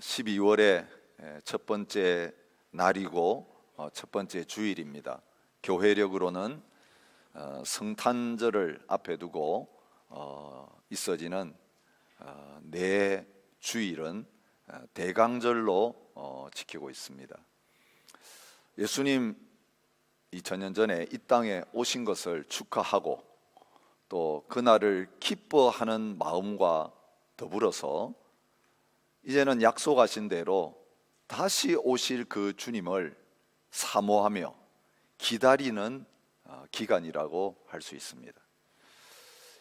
12월의 첫 번째 날이고 첫 번째 주일입니다. 교회력으로는 성탄절을 앞에 두고 있어지는 내 주일은 대강절로 지키고 있습니다. 예수님 2000년 전에 이 땅에 오신 것을 축하하고 또 그날을 기뻐하는 마음과 더불어서 이제는 약속하신 대로 다시 오실 그 주님을 사모하며 기다리는 기간이라고 할 수 있습니다.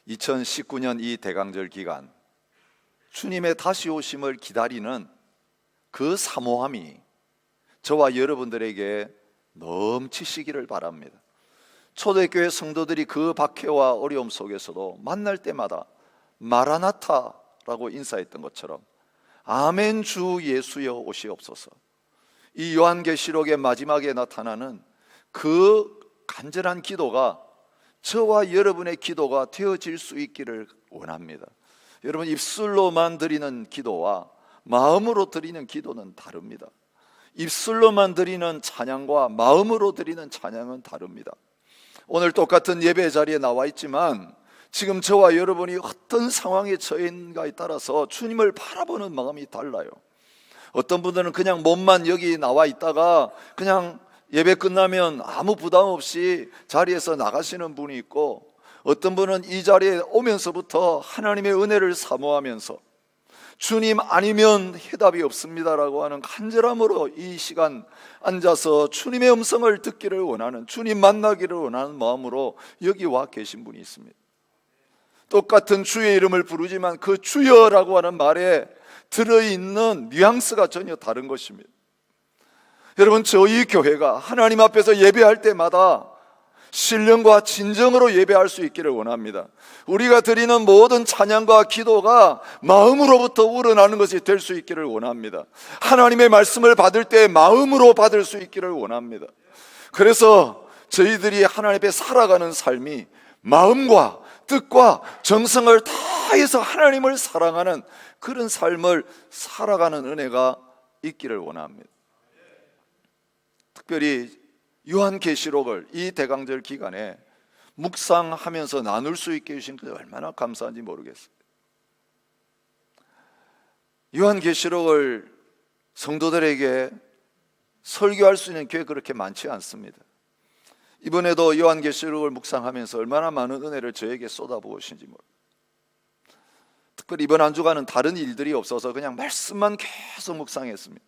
2019년 이 대강절 기간, 주님의 다시 오심을 기다리는 그 사모함이 저와 여러분들에게 넘치시기를 바랍니다. 초대교회 성도들이 그 박해와 어려움 속에서도 만날 때마다 마라나타라고 인사했던 것처럼 아멘 주 예수여 오시옵소서, 이 요한계시록의 마지막에 나타나는 그 간절한 기도가 저와 여러분의 기도가 되어질 수 있기를 원합니다. 여러분, 입술로만 드리는 기도와 마음으로 드리는 기도는 다릅니다. 입술로만 드리는 찬양과 마음으로 드리는 찬양은 다릅니다. 오늘 똑같은 예배 자리에 나와 있지만 지금 저와 여러분이 어떤 상황에 처해 있는가에 따라서 주님을 바라보는 마음이 달라요. 어떤 분들은 그냥 몸만 여기 나와 있다가 그냥 예배 끝나면 아무 부담 없이 자리에서 나가시는 분이 있고, 어떤 분은 이 자리에 오면서부터 하나님의 은혜를 사모하면서 주님 아니면 해답이 없습니다라고 하는 간절함으로 이 시간 앉아서 주님의 음성을 듣기를 원하는, 주님 만나기를 원하는 마음으로 여기 와 계신 분이 있습니다. 똑같은 주의 이름을 부르지만 그 주여라고 하는 말에 들어있는 뉘앙스가 전혀 다른 것입니다. 여러분, 저희 교회가 하나님 앞에서 예배할 때마다 신령과 진정으로 예배할 수 있기를 원합니다. 우리가 드리는 모든 찬양과 기도가 마음으로부터 우러나는 것이 될 수 있기를 원합니다. 하나님의 말씀을 받을 때 마음으로 받을 수 있기를 원합니다. 그래서 저희들이 하나님 앞에 살아가는 삶이 마음과 뜻과 정성을 다해서 하나님을 사랑하는 그런 삶을 살아가는 은혜가 있기를 원합니다. 특별히 요한계시록을 이 대강절 기간에 묵상하면서 나눌 수 있게 해주신 게 얼마나 감사한지 모르겠어요. 요한계시록을 성도들에게 설교할 수 있는 기회가 그렇게 많지 않습니다. 이번에도 요한계시록을 묵상하면서 얼마나 많은 은혜를 저에게 쏟아부으신지 모르겠어요. 특별히 이번 한 주간은 다른 일들이 없어서 그냥 말씀만 계속 묵상했습니다.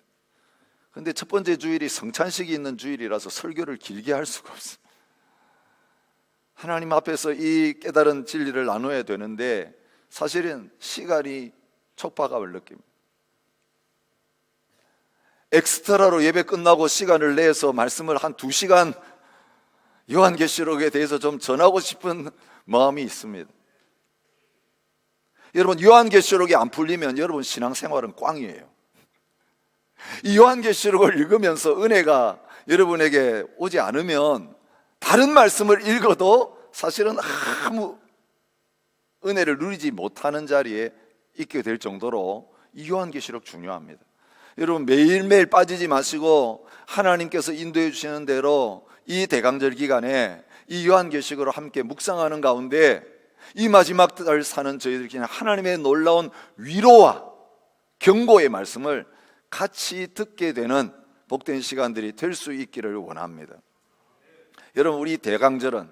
그런데 첫 번째 주일이 성찬식이 있는 주일이라서 설교를 길게 할 수가 없습니다. 하나님 앞에서 이 깨달은 진리를 나눠야 되는데 사실은 시간이 촉박함을 느낍니다. 엑스트라로 예배 끝나고 시간을 내서 말씀을 한 2시간 요한계시록에 대해서 좀 전하고 싶은 마음이 있습니다. 여러분, 요한계시록이 안 풀리면 여러분 신앙생활은 꽝이에요. 이 요한계시록을 읽으면서 은혜가 여러분에게 오지 않으면 다른 말씀을 읽어도 사실은 아무 은혜를 누리지 못하는 자리에 있게 될 정도로 이 요한계시록 중요합니다. 여러분, 매일매일 빠지지 마시고 하나님께서 인도해 주시는 대로 이 대강절 기간에 이 요한계시록으로 함께 묵상하는 가운데 이 마지막 달 사는 저희들에게 하나님의 놀라운 위로와 경고의 말씀을 같이 듣게 되는 복된 시간들이 될 수 있기를 원합니다. 여러분, 우리 대강절은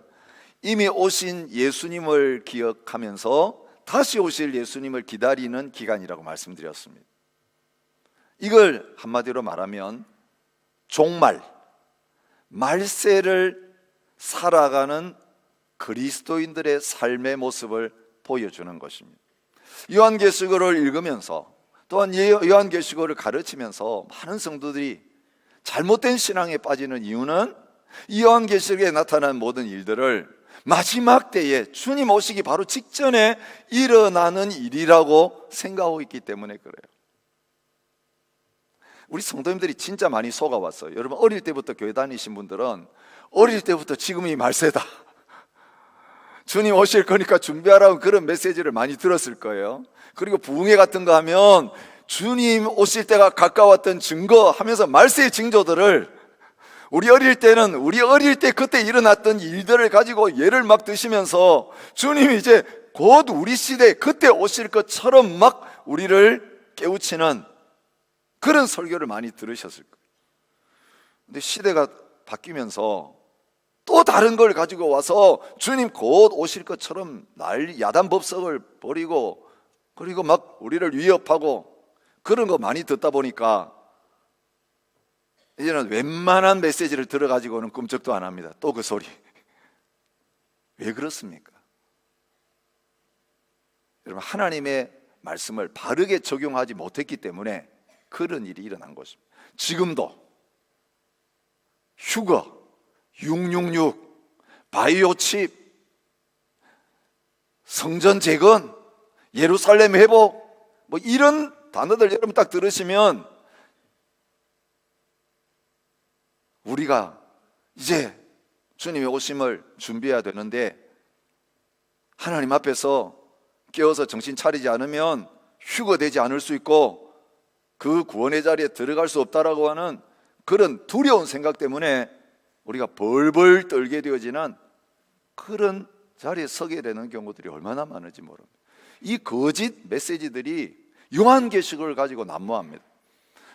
이미 오신 예수님을 기억하면서 다시 오실 예수님을 기다리는 기간이라고 말씀드렸습니다. 이걸 한마디로 말하면 종말, 말세를 살아가는 그리스도인들의 삶의 모습을 보여주는 것입니다. 요한계시록을 읽으면서 또한 요한계시록을 가르치면서 많은 성도들이 잘못된 신앙에 빠지는 이유는 이 요한계시록에 나타난 모든 일들을 마지막 때에 주님 오시기 바로 직전에 일어나는 일이라고 생각하고 있기 때문에 그래요. 우리 성도님들이 진짜 많이 속아왔어요. 여러분, 어릴 때부터 교회 다니신 분들은 어릴 때부터 지금이 말세다, 주님 오실 거니까 준비하라고 그런 메시지를 많이 들었을 거예요. 그리고 부흥회 같은 거 하면 주님 오실 때가 가까웠던 증거 하면서 말세의 징조들을 우리 어릴 때 그때 일어났던 일들을 가지고 예를 막 드시면서 주님이 이제 곧 우리 시대에 그때 오실 것처럼 막 우리를 깨우치는 그런 설교를 많이 들으셨을 거예요. 근데 시대가 바뀌면서 또 다른 걸 가지고 와서 주님 곧 오실 것처럼 야단법석을 벌이고 그리고 막 우리를 위협하고 그런 거 많이 듣다 보니까 이제는 웬만한 메시지를 들어가지고는 꿈쩍도 안 합니다. 또 그 소리. 왜 그렇습니까? 여러분, 하나님의 말씀을 바르게 적용하지 못했기 때문에 그런 일이 일어난 것입니다. 지금도 휴거, 666, 바이오칩, 성전 재건, 예루살렘 회복, 뭐 이런 단어들 여러분 딱 들으시면 우리가 이제 주님의 오심을 준비해야 되는데 하나님 앞에서 깨어서 정신 차리지 않으면 휴거되지 않을 수 있고 그 구원의 자리에 들어갈 수 없다라고 하는 그런 두려운 생각 때문에 우리가 벌벌 떨게 되어지는 그런 자리에 서게 되는 경우들이 얼마나 많은지 모릅니다. 이 거짓 메시지들이 요한계시록을 가지고 난무합니다.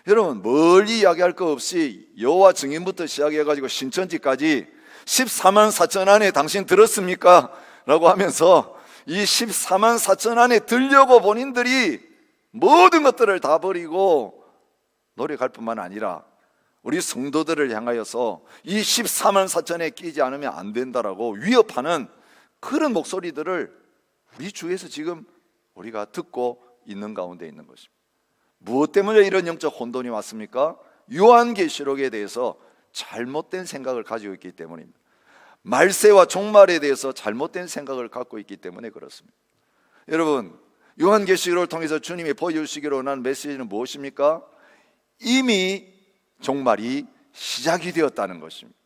여러분, 멀리 이야기할 거 없이 여호와 증인부터 시작해가지고 신천지까지 14만 4천 안에 당신 들었습니까? 라고 하면서 이 14만 4천 안에 들려고 본인들이 모든 것들을 다 버리고 노력할 뿐만 아니라 우리 성도들을 향하여서 이 14만 4천에 끼지 않으면 안 된다라고 위협하는 그런 목소리들을 우리 주위에서 지금 우리가 듣고 있는 가운데 있는 것입니다. 무엇 때문에 이런 영적 혼돈이 왔습니까? 요한계시록에 대해서 잘못된 생각을 가지고 있기 때문입니다. 말세와 종말에 대해서 잘못된 생각을 갖고 있기 때문에 그렇습니다. 여러분, 요한계시록을 통해서 주님이 보여주시기로 한 메시지는 무엇입니까? 이미 종말이 시작이 되었다는 것입니다.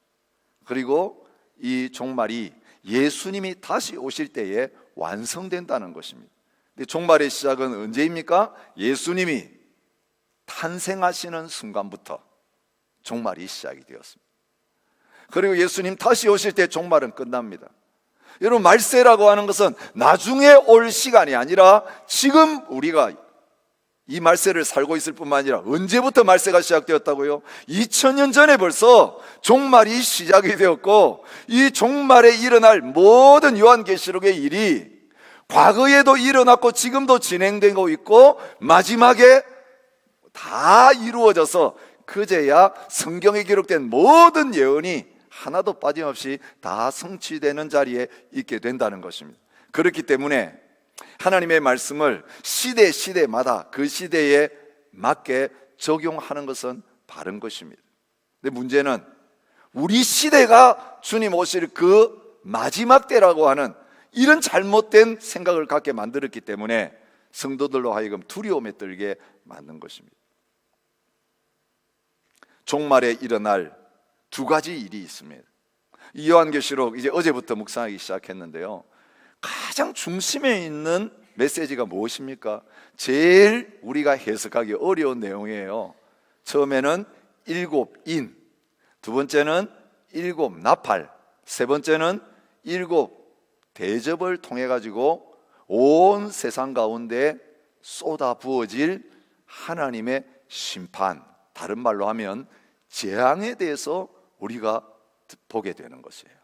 그리고 이 종말이 예수님이 다시 오실 때에 완성된다는 것입니다. 근데 종말의 시작은 언제입니까? 예수님이 탄생하시는 순간부터 종말이 시작이 되었습니다. 그리고 예수님 다시 오실 때 종말은 끝납니다. 여러분, 말세라고 하는 것은 나중에 올 시간이 아니라 지금 우리가 이 말세를 살고 있을 뿐만 아니라 언제부터 말세가 시작되었다고요? 2000년 전에 벌써 종말이 시작이 되었고 이 종말에 일어날 모든 요한계시록의 일이 과거에도 일어났고 지금도 진행되고 있고 마지막에 다 이루어져서 그제야 성경에 기록된 모든 예언이 하나도 빠짐없이 다 성취되는 자리에 있게 된다는 것입니다. 그렇기 때문에 하나님의 말씀을 시대마다 그 시대에 맞게 적용하는 것은 바른 것입니다. 근데 문제는 우리 시대가 주님 오실 그 마지막 때라고 하는 이런 잘못된 생각을 갖게 만들었기 때문에 성도들로 하여금 두려움에 떨게 만든 것입니다. 종말에 일어날 두 가지 일이 있습니다. 이 요한계시록 이제 어제부터 묵상하기 시작했는데요, 가장 중심에 있는 메시지가 무엇입니까? 제일 우리가 해석하기 어려운 내용이에요. 처음에는 7인, 두 번째는 7 나팔, 세 번째는 7 대접을 통해 가지고 온 세상 가운데 쏟아 부어질 하나님의 심판, 다른 말로 하면 재앙에 대해서 우리가 보게 되는 것이에요.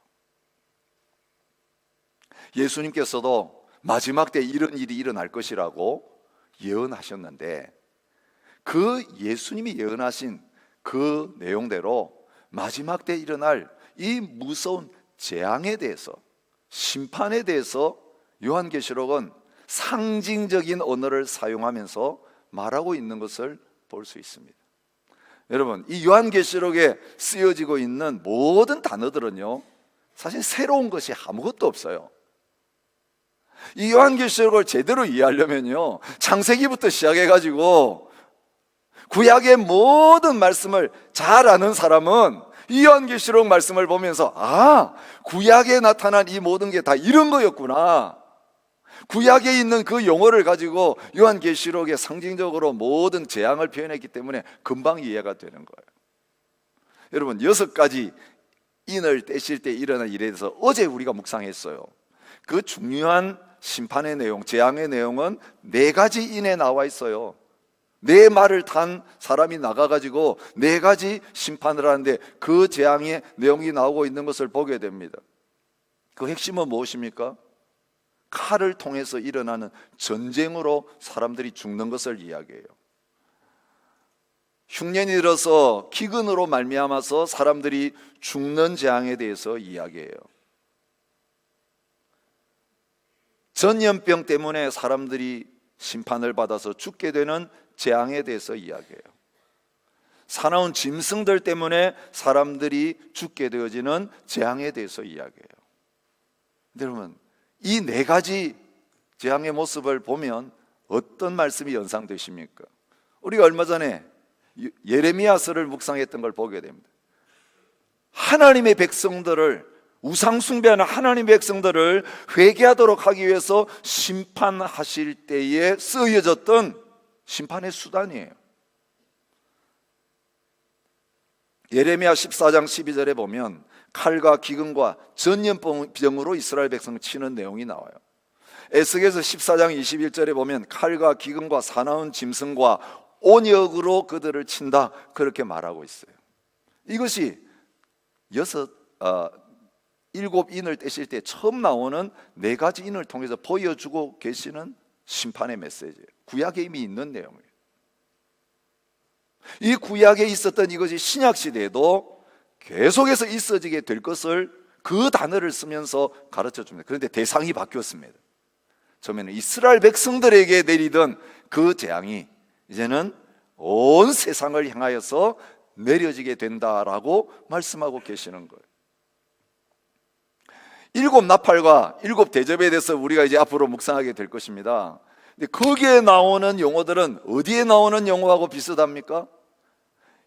예수님께서도 마지막 때 이런 일이 일어날 것이라고 예언하셨는데 그 예수님이 예언하신 그 내용대로 마지막 때 일어날 이 무서운 재앙에 대해서, 심판에 대해서 요한계시록은 상징적인 언어를 사용하면서 말하고 있는 것을 볼 수 있습니다. 여러분, 이 요한계시록에 쓰여지고 있는 모든 단어들은요, 사실 새로운 것이 아무것도 없어요. 이 요한계시록을 제대로 이해하려면요, 창세기부터 시작해가지고 구약의 모든 말씀을 잘 아는 사람은 이 요한계시록 말씀을 보면서 구약에 나타난 이 모든 게 다 이런 거였구나, 구약에 있는 그 용어를 가지고 요한계시록에 상징적으로 모든 재앙을 표현했기 때문에 금방 이해가 되는 거예요. 여러분, 6가지 인을 떼실 때 일어난 일에 대해서 어제 우리가 묵상했어요. 그 중요한 심판의 내용, 재앙의 내용은 4가지 인에 나와 있어요. 4말을 탄 사람이 나가가지고 4가지 심판을 하는데 그 재앙의 내용이 나오고 있는 것을 보게 됩니다. 그 핵심은 무엇입니까? 칼을 통해서 일어나는 전쟁으로 사람들이 죽는 것을 이야기해요. 흉년이 들어서 기근으로 말미암아서 사람들이 죽는 재앙에 대해서 이야기해요. 전염병 때문에 사람들이 심판을 받아서 죽게 되는 재앙에 대해서 이야기해요. 사나운 짐승들 때문에 사람들이 죽게 되어지는 재앙에 대해서 이야기해요. 여러분, 이 4가지 재앙의 모습을 보면 어떤 말씀이 연상되십니까? 우리가 얼마 전에 예레미야서를 묵상했던 걸 보게 됩니다. 하나님의 백성들을, 우상 숭배하는 하나님의 백성들을 회개하도록 하기 위해서 심판하실 때에 쓰여졌던 심판의 수단이에요. 예레미야 14장 12절에 보면 칼과 기근과 전염병으로 이스라엘 백성을 치는 내용이 나와요. 에스겔서 14장 21절에 보면 칼과 기근과 사나운 짐승과 온역으로 그들을 친다, 그렇게 말하고 있어요. 이것이 7인을 떼실 때 처음 나오는 4가지 인을 통해서 보여주고 계시는 심판의 메시지예요. 구약에 이미 있는 내용이에요. 이 구약에 있었던 이것이 신약 시대에도 계속해서 있어지게 될 것을 그 단어를 쓰면서 가르쳐 줍니다. 그런데 대상이 바뀌었습니다. 처음에는 이스라엘 백성들에게 내리던 그 재앙이 이제는 온 세상을 향하여서 내려지게 된다라고 말씀하고 계시는 거예요. 7 나팔과 7 대접에 대해서 우리가 이제 앞으로 묵상하게 될 것입니다. 근데 거기에 나오는 용어들은 어디에 나오는 용어하고 비슷합니까?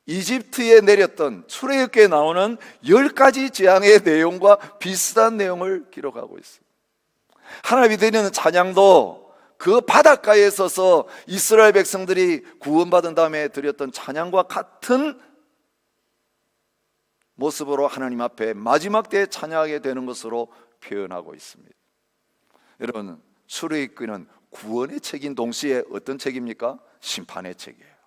이집트에 내렸던 출애굽기에 나오는 10가지 재앙의 내용과 비슷한 내용을 기록하고 있어요. 하나님이 드리는 찬양도 그 바닷가에 서서 이스라엘 백성들이 구원받은 다음에 드렸던 찬양과 같은 모습으로 하나님 앞에 마지막 때에 찬양하게 되는 것으로 표현하고 있습니다. 여러분, 출애굽기는 구원의 책인 동시에 어떤 책입니까? 심판의 책이에요.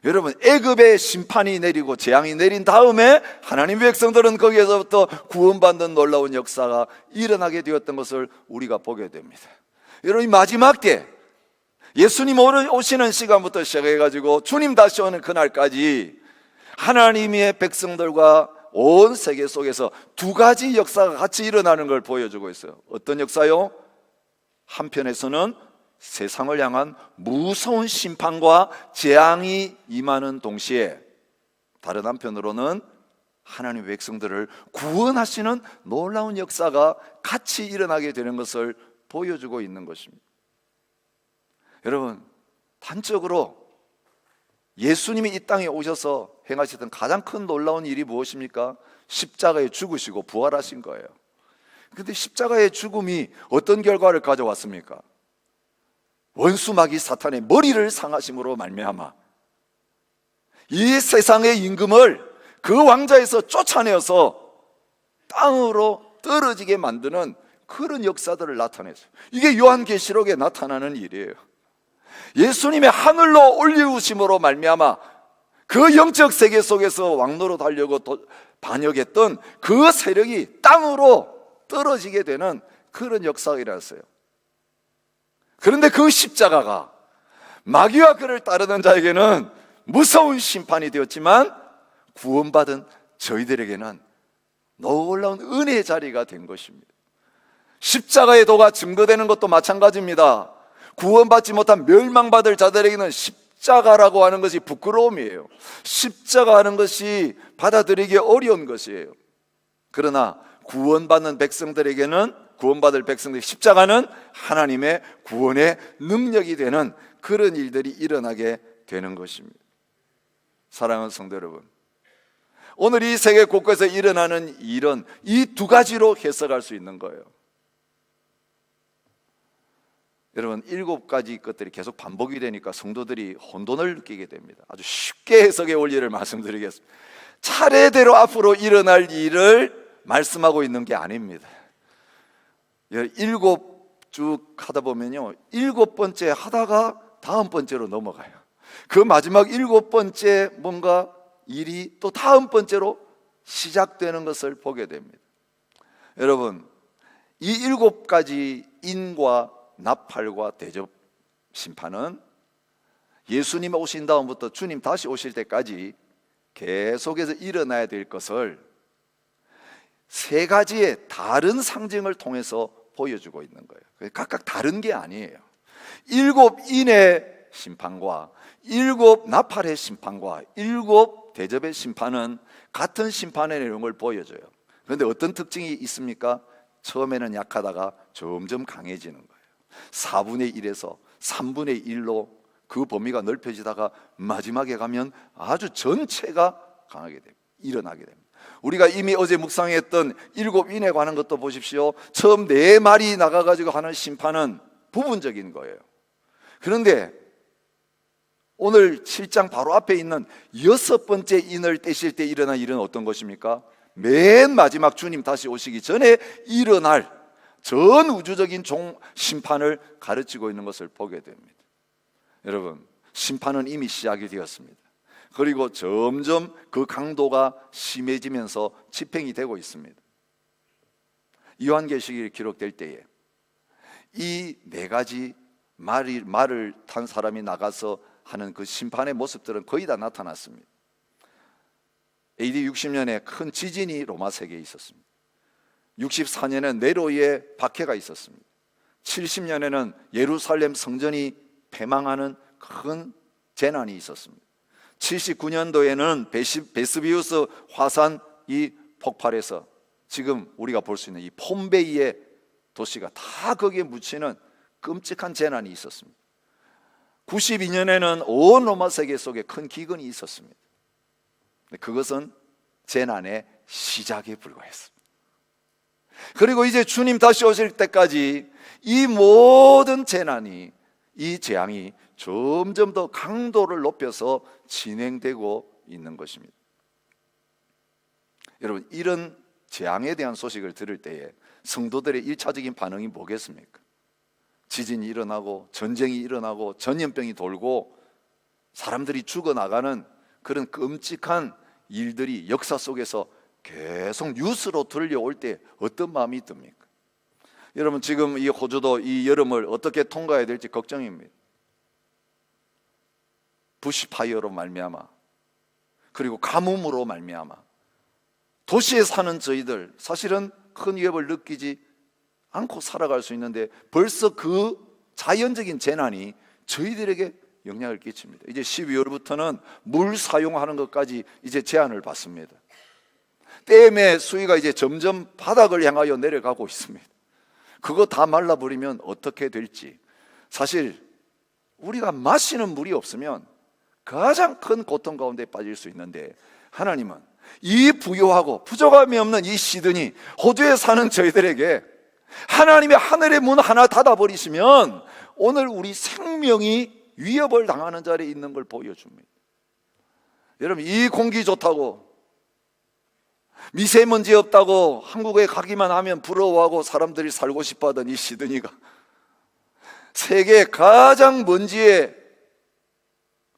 여러분, 애굽에 심판이 내리고 재앙이 내린 다음에 하나님의 백성들은 거기에서부터 구원받는 놀라운 역사가 일어나게 되었던 것을 우리가 보게 됩니다. 여러분, 이 마지막 때 예수님 오시는 시간부터 시작해가지고 주님 다시 오는 그날까지 하나님의 백성들과 온 세계 속에서 2가지 역사가 같이 일어나는 걸 보여주고 있어요. 어떤 역사요? 한편에서는 세상을 향한 무서운 심판과 재앙이 임하는 동시에 다른 한편으로는 하나님의 백성들을 구원하시는 놀라운 역사가 같이 일어나게 되는 것을 보여주고 있는 것입니다. 여러분, 단적으로 예수님이 이 땅에 오셔서 행하셨던 가장 큰 놀라운 일이 무엇입니까? 십자가에 죽으시고 부활하신 거예요. 그런데 십자가의 죽음이 어떤 결과를 가져왔습니까? 원수 마귀 사탄의 머리를 상하심으로 말미암아 이 세상의 임금을 그 왕자에서 쫓아내어서 땅으로 떨어지게 만드는 그런 역사들을 나타냈어요. 이게 요한계시록에 나타나는 일이에요. 예수님의 하늘로 올리우심으로 말미암아 그 영적 세계 속에서 왕노릇 하려고 반역했던 그 세력이 땅으로 떨어지게 되는 그런 역사가 일어났어요. 그런데 그 십자가가 마귀와 그를 따르는 자에게는 무서운 심판이 되었지만 구원받은 저희들에게는 놀라운 은혜의 자리가 된 것입니다. 십자가의 도가 증거되는 것도 마찬가지입니다. 구원받지 못한 멸망받을 자들에게는 십자가라고 하는 것이 부끄러움이에요. 십자가 하는 것이 받아들이기 어려운 것이에요. 그러나 구원받는 백성들에게는, 구원받을 백성들의 십자가는 하나님의 구원의 능력이 되는 그런 일들이 일어나게 되는 것입니다. 사랑하는 성도 여러분, 오늘 이 세계 곳곳에서 일어나는 일은 이 2가지로 해석할 수 있는 거예요. 여러분, 7가지 것들이 계속 반복이 되니까 성도들이 혼돈을 느끼게 됩니다. 아주 쉽게 해석의 원리를 말씀드리겠습니다. 차례대로 앞으로 일어날 일을 말씀하고 있는 게 아닙니다. 7쭉 하다 보면요, 7번째 하다가 다음 번째로 넘어가요. 그 마지막 7번째 뭔가 일이 또 다음 번째로 시작되는 것을 보게 됩니다. 여러분, 이 7가지 인과 나팔과 대접 심판은 예수님 오신 다음부터 주님 다시 오실 때까지 계속해서 일어나야 될 것을 3가지의 다른 상징을 통해서 보여주고 있는 거예요. 각각 다른 게 아니에요. 7인의 심판과 7 나팔의 심판과 7 대접의 심판은 같은 심판의 내용을 보여줘요. 그런데 어떤 특징이 있습니까? 처음에는 약하다가 점점 강해지는 거예요. 4분의 1에서 3분의 1로 그 범위가 넓혀지다가 마지막에 가면 아주 전체가 강하게 됩니다. 일어나게 됩니다. 우리가 이미 어제 묵상했던 7인에 관한 것도 보십시오. 처음 4마리 나가가지고 하는 심판은 부분적인 거예요. 그런데 오늘 7장 바로 앞에 있는 6번째 인을 떼실 때 일어난 일은 어떤 것입니까? 맨 마지막 주님 다시 오시기 전에 일어날 전 우주적인 심판을 가르치고 있는 것을 보게 됩니다. 여러분, 심판은 이미 시작이 되었습니다. 그리고 점점 그 강도가 심해지면서 집행이 되고 있습니다. 요한계시록이 기록될 때에 이 4가지 말을 탄 사람이 나가서 하는 그 심판의 모습들은 거의 다 나타났습니다. AD 60년에 큰 지진이 로마 세계에 있었습니다. 64년에 네로의 박해가 있었습니다. 70년에는 예루살렘 성전이 패망하는 큰 재난이 있었습니다. 79년도에는 베스비우스 화산이 폭발해서 지금 우리가 볼 수 있는 이 폼베이의 도시가 다 거기에 묻히는 끔찍한 재난이 있었습니다. 92년에는 온 로마 세계 속에 큰 기근이 있었습니다. 그것은 재난의 시작에 불과했습니다. 그리고 이제 주님 다시 오실 때까지 이 모든 재난이, 이 재앙이 점점 더 강도를 높여서 진행되고 있는 것입니다. 여러분, 이런 재앙에 대한 소식을 들을 때에 성도들의 1차적인 반응이 뭐겠습니까? 지진이 일어나고 전쟁이 일어나고 전염병이 돌고 사람들이 죽어나가는 그런 끔찍한 일들이 역사 속에서 계속 뉴스로 들려올 때 어떤 마음이 듭니까? 여러분, 지금 이 호주도 이 여름을 어떻게 통과해야 될지 걱정입니다. 부시파이어로 말미암아, 그리고 가뭄으로 말미암아 도시에 사는 저희들 사실은 큰 위협을 느끼지 않고 살아갈 수 있는데 벌써 그 자연적인 재난이 저희들에게 영향을 끼칩니다. 이제 12월부터는 물 사용하는 것까지 이제 제한을 받습니다. 댐의 수위가 이제 점점 바닥을 향하여 내려가고 있습니다. 그거 다 말라버리면 어떻게 될지. 사실 우리가 마시는 물이 없으면 가장 큰 고통 가운데 빠질 수 있는데, 하나님은 이 부요하고 부족함이 없는 이 시드니 호주에 사는 저희들에게 하나님의 하늘의 문 하나 닫아버리시면 오늘 우리 생명이 위협을 당하는 자리에 있는 걸 보여줍니다. 여러분, 이 공기 좋다고, 미세먼지 없다고 한국에 가기만 하면 부러워하고 사람들이 살고 싶어하던 이 시드니가 세계 가장 먼지에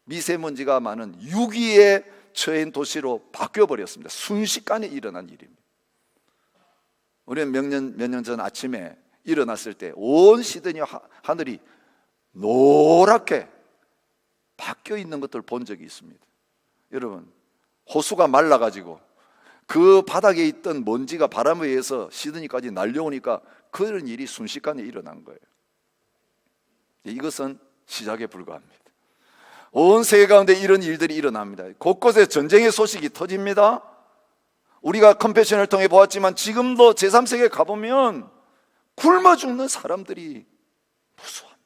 미세먼지가 많은 6위의 처인 도시로 바뀌어버렸습니다. 순식간에 일어난 일입니다. 우리는 몇 년 전 아침에 일어났을 때 온 시드니 하늘이 노랗게 바뀌어 있는 것들을 본 적이 있습니다. 여러분, 호수가 말라가지고 그 바닥에 있던 먼지가 바람에 의해서 시드니까지 날려오니까 그런 일이 순식간에 일어난 거예요. 이것은 시작에 불과합니다. 온 세계 가운데 이런 일들이 일어납니다. 곳곳에 전쟁의 소식이 터집니다. 우리가 컴패션을 통해 보았지만 지금도 제3세계에 가보면 굶어 죽는 사람들이 무수합니다.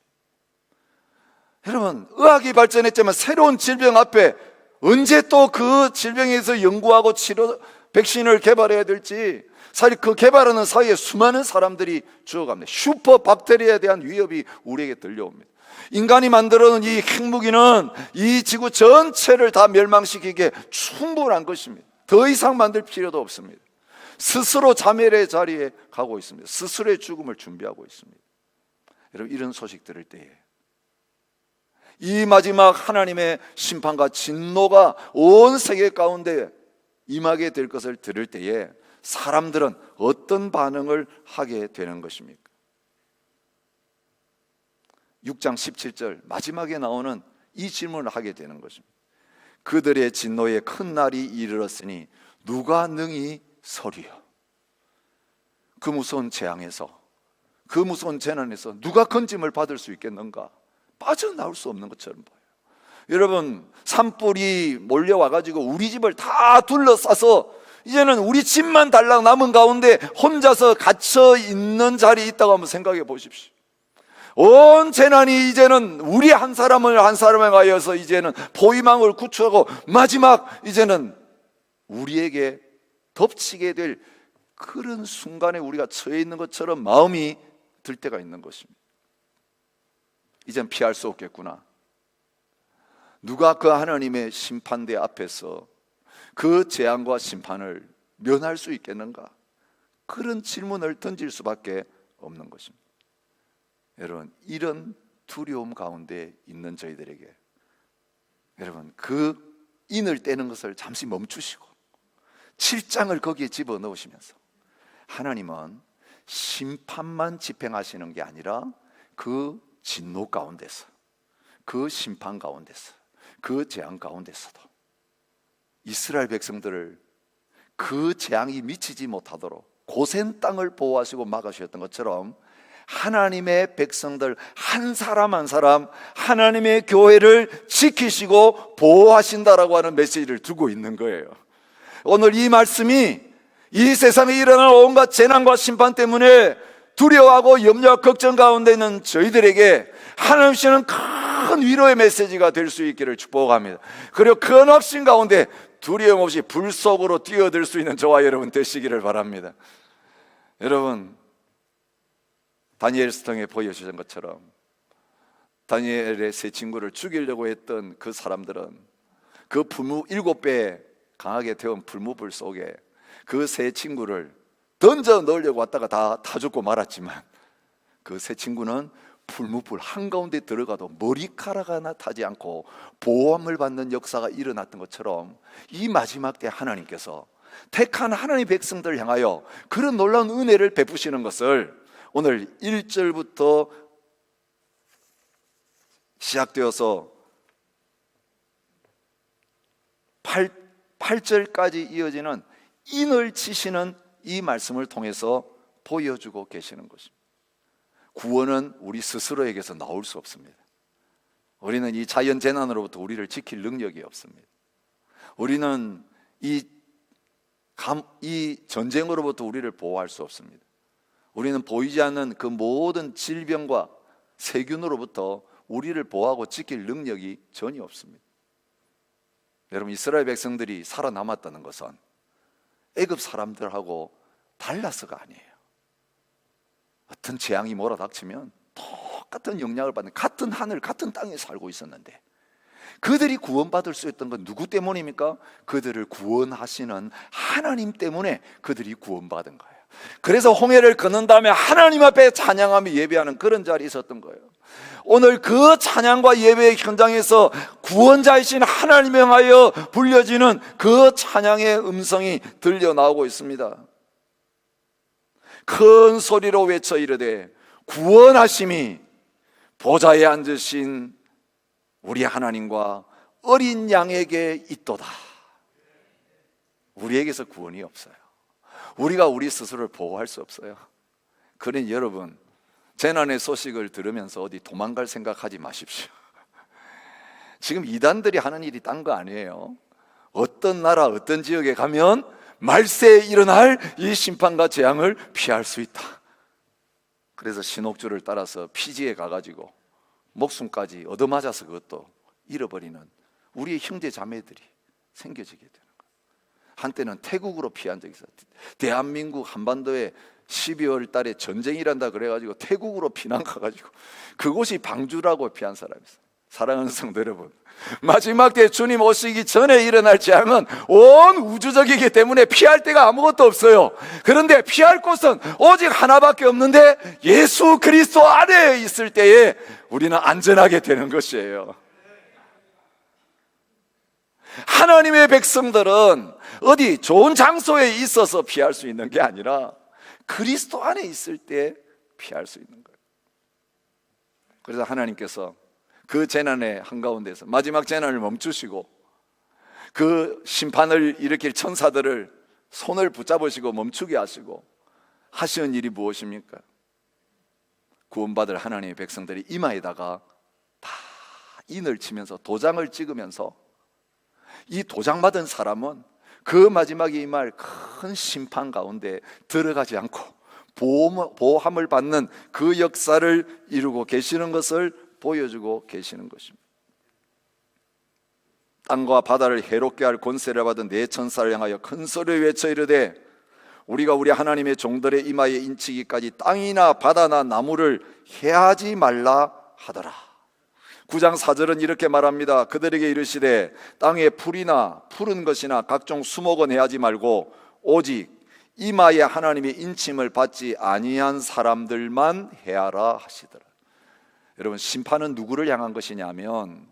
여러분, 의학이 발전했지만 새로운 질병 앞에 언제 또 그 질병에서 연구하고 치료 백신을 개발해야 될지 사실 그 개발하는 사이에 수많은 사람들이 죽어갑니다. 슈퍼 박테리아에 대한 위협이 우리에게 들려옵니다. 인간이 만들어놓은 이 핵무기는 이 지구 전체를 다 멸망시키기에 충분한 것입니다. 더 이상 만들 필요도 없습니다. 스스로 자멸의 자리에 가고 있습니다. 스스로의 죽음을 준비하고 있습니다. 여러분, 이런 소식 들을 때에 이 마지막 하나님의 심판과 진노가 온 세계 가운데 임하게 될 것을 들을 때에 사람들은 어떤 반응을 하게 되는 것입니까? 6장 17절 마지막에 나오는 이 질문을 하게 되는 것입니다. 그들의 진노에 큰 날이 이르렀으니 누가 능히 서리요? 그 무서운 재앙에서, 그 무서운 재난에서 누가 건짐을 받을 수 있겠는가? 빠져나올 수 없는 것처럼 보여요. 여러분, 산불이 몰려와가지고 우리 집을 다 둘러싸서 이제는 우리 집만 달랑 남은 가운데 혼자서 갇혀 있는 자리에 있다고 한번 생각해 보십시오. 온 재난이 이제는 우리 한 사람을 가여서 이제는 포위망을 구축하고 마지막 이제는 우리에게 덮치게 될 그런 순간에 우리가 처해 있는 것처럼 마음이 들 때가 있는 것입니다. 이젠 피할 수 없겠구나. 누가 그 하나님의 심판대 앞에서 그 재앙과 심판을 면할 수 있겠는가? 그런 질문을 던질 수밖에 없는 것입니다. 여러분, 이런 두려움 가운데 있는 저희들에게 여러분, 그 인을 떼는 것을 잠시 멈추시고 7장을 거기에 집어넣으시면서 하나님은 심판만 집행하시는 게 아니라 그 진노 가운데서, 그 심판 가운데서, 그 재앙 가운데서도 이스라엘 백성들을 그 재앙이 미치지 못하도록 고센 땅을 보호하시고 막으셨던 것처럼 하나님의 백성들 한 사람 한 사람 하나님의 교회를 지키시고 보호하신다라고 하는 메시지를 두고 있는 거예요. 오늘 이 말씀이 이 세상에 일어날 온갖 재난과 심판 때문에 두려워하고 염려와 걱정 가운데 있는 저희들에게 하나님 주시는 큰 위로의 메시지가 될 수 있기를 축복합니다. 그리고 큰 확신 가운데 두려움 없이 불 속으로 뛰어들 수 있는 저와 여러분 되시기를 바랍니다. 여러분, 다니엘서통에 보여주신 것처럼 다니엘의 세 친구를 죽이려고 했던 그 사람들은 그 7배 강하게 태운 불무불 속에 그 세 친구를 던져 넣으려고 왔다가 다 죽고 말았지만 그 세 친구는 불무불 한가운데 들어가도 머리카락 하나 타지 않고 보호함을 받는 역사가 일어났던 것처럼 이 마지막 때 하나님께서 택한 하나님의 백성들을 향하여 그런 놀라운 은혜를 베푸시는 것을 오늘 1절부터 시작되어서 8절까지 이어지는 인을 치시는 이 말씀을 통해서 보여주고 계시는 것입니다. 구원은 우리 스스로에게서 나올 수 없습니다. 우리는 이 자연재난으로부터 우리를 지킬 능력이 없습니다. 우리는 이 전쟁으로부터 우리를 보호할 수 없습니다. 우리는 보이지 않는 그 모든 질병과 세균으로부터 우리를 보호하고 지킬 능력이 전혀 없습니다. 여러분, 이스라엘 백성들이 살아남았다는 것은 애굽 사람들하고 달라서가 아니에요. 어떤 재앙이 몰아닥치면 똑같은 영향을 받는 같은 하늘, 같은 땅에 살고 있었는데 그들이 구원받을 수 있던 건 누구 때문입니까? 그들을 구원하시는 하나님 때문에 그들이 구원받은 거예요. 그래서 홍해를 건넌 다음에 하나님 앞에 찬양하며 예배하는 그런 자리에 있었던 거예요. 오늘 그 찬양과 예배의 현장에서 구원자이신 하나님을 향하여 불려지는 그 찬양의 음성이 들려 나오고 있습니다. 큰 소리로 외쳐 이르되 구원하심이 보좌에 앉으신 우리 하나님과 어린 양에게 있도다. 우리에게서 구원이 없어요. 우리가 우리 스스로를 보호할 수 없어요. 그러니 여러분, 재난의 소식을 들으면서 어디 도망갈 생각하지 마십시오. 지금 이단들이 하는 일이 딴 거 아니에요. 어떤 나라, 어떤 지역에 가면 말세에 일어날 이 심판과 재앙을 피할 수 있다. 그래서 신옥주를 따라서 피지에 가가지고 목숨까지 얻어맞아서 그것도 잃어버리는 우리의 형제 자매들이 생겨지게 되는 거예요. 한때는 태국으로 피한 적이 있어요. 대한민국 한반도에 12월 달에 전쟁이란다 그래가지고 태국으로 피난 가가지고 그곳이 방주라고 피한 사람이 있어요. 사랑하는 성도 여러분, 마지막 때 주님 오시기 전에 일어날 재앙은 온 우주적이기 때문에 피할 데가 아무것도 없어요. 그런데 피할 곳은 오직 하나밖에 없는데 예수 그리스도 안에 있을 때에 우리는 안전하게 되는 것이에요. 하나님의 백성들은 어디 좋은 장소에 있어서 피할 수 있는 게 아니라 그리스도 안에 있을 때 피할 수 있는 거예요. 그래서 하나님께서 그 재난의 한가운데서 마지막 재난을 멈추시고 그 심판을 일으킬 천사들을 손을 붙잡으시고 멈추게 하시고 하시는 일이 무엇입니까? 구원받을 하나님의 백성들이 이마에다가 다 인을 치면서 도장을 찍으면서 이 도장 받은 사람은 그 마지막에 임할 큰 심판 가운데 들어가지 않고 보호함을 받는 그 역사를 이루고 계시는 것을 보여주고 계시는 것입니다. 땅과 바다를 해롭게 할 권세를 받은 네 천사를 향하여 큰 소리를 외쳐 이르되 우리가 우리 하나님의 종들의 이마에 인치기까지 땅이나 바다나 나무를 해하지 말라 하더라. 9장 4절은 이렇게 말합니다. 그들에게 이르시되 땅에 풀이나 푸른 것이나 각종 수목은 해하지 말고 오직 이마에 하나님의 인침을 받지 아니한 사람들만 해하라 하시더라. 여러분, 심판은 누구를 향한 것이냐면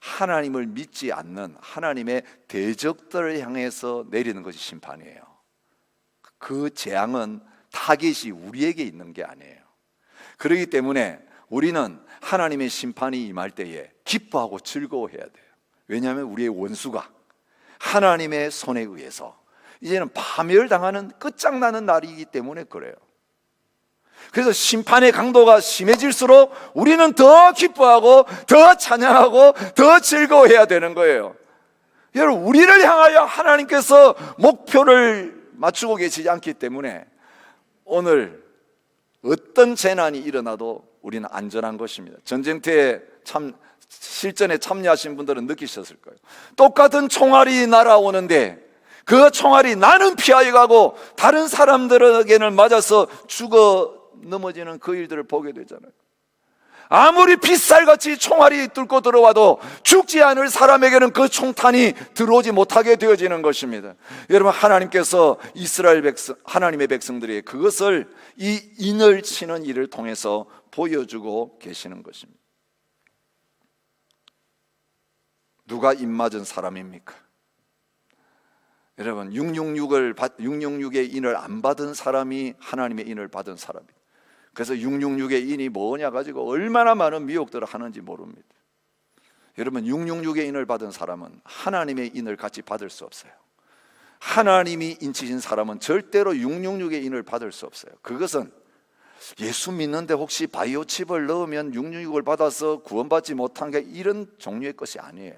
하나님을 믿지 않는 하나님의 대적들을 향해서 내리는 것이 심판이에요. 그 재앙은 타겟이 우리에게 있는 게 아니에요. 그렇기 때문에 우리는 하나님의 심판이 임할 때에 기뻐하고 즐거워해야 돼요. 왜냐하면 우리의 원수가 하나님의 손에 의해서 이제는 파멸당하는 끝장나는 날이기 때문에 그래요. 그래서 심판의 강도가 심해질수록 우리는 더 기뻐하고 더 찬양하고 더 즐거워해야 되는 거예요. 여러분, 우리를 향하여 하나님께서 목표를 맞추고 계시지 않기 때문에 오늘 어떤 재난이 일어나도 우리는 안전한 것입니다. 전쟁터에 실전에 참여하신 분들은 느끼셨을 거예요. 똑같은 총알이 날아오는데 그 총알이 나는 피하여 가고 다른 사람들에게는 맞아서 죽어 넘어지는 그 일들을 보게 되잖아요. 아무리 빗살같이 총알이 뚫고 들어와도 죽지 않을 사람에게는 그 총탄이 들어오지 못하게 되어지는 것입니다. 여러분, 하나님께서 이스라엘 백성, 하나님의 백성들이 그것을 이 인을 치는 일을 통해서 보여주고 계시는 것입니다. 누가 인 맞은 사람입니까? 여러분, 666의 인을 안 받은 사람이 하나님의 인을 받은 사람입니다. 그래서 666의 인이 뭐냐 가지고 얼마나 많은 미혹들을 하는지 모릅니다. 여러분, 666의 인을 받은 사람은 하나님의 인을 같이 받을 수 없어요. 하나님이 인치신 사람은 절대로 666의 인을 받을 수 없어요. 그것은 예수 믿는데 혹시 바이오 칩을 넣으면 666을 받아서 구원받지 못한 게 이런 종류의 것이 아니에요.